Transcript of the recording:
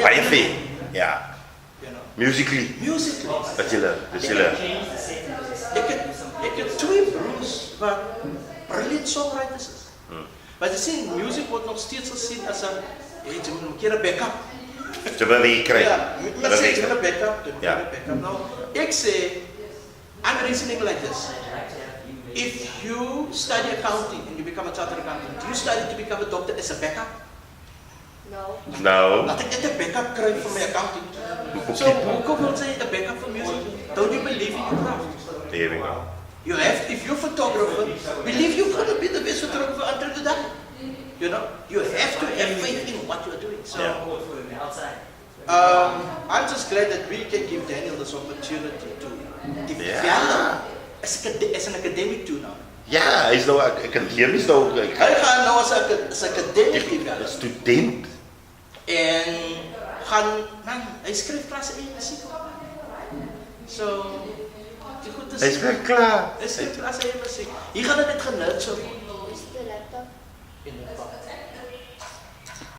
baie veel. Ja. You know. Musically. Musically. Dat julle. Ek het twee broers wat brilliant songwriters is. Maar jy sien, music word nog steeds gesien as 'n jy moet 'n keer 'n backup. Jy wil wie kry. Ja, maar sê jy 'n backup, Ja. Nou, ek sê I'm reasoning like this. If you study accounting and you become a chartered accountant, do you study to become a doctor as a backup? No. Nou, Laat ek net 'n backup kry vir my accounting. So, hoekom wil jy 'n backup vir music? Don't you believe in your craft? there we go. You have, if you're a photographer, believe you're going to be the best photographer until you die. You know, you have to have faith in what you're doing. So, I'm just glad that we can give Daniel this opportunity to develop as an academic too now. Ja, hy is nou akademies nou. Hy gaan nou as academic develop. Student. En gaan, man, hy skryf klasse in musiek. So, die goed is... Hy is weer klaar. Hy skryf klasse in musiek. Hier gaan dit net genurture word. Is the laptop? In die pad.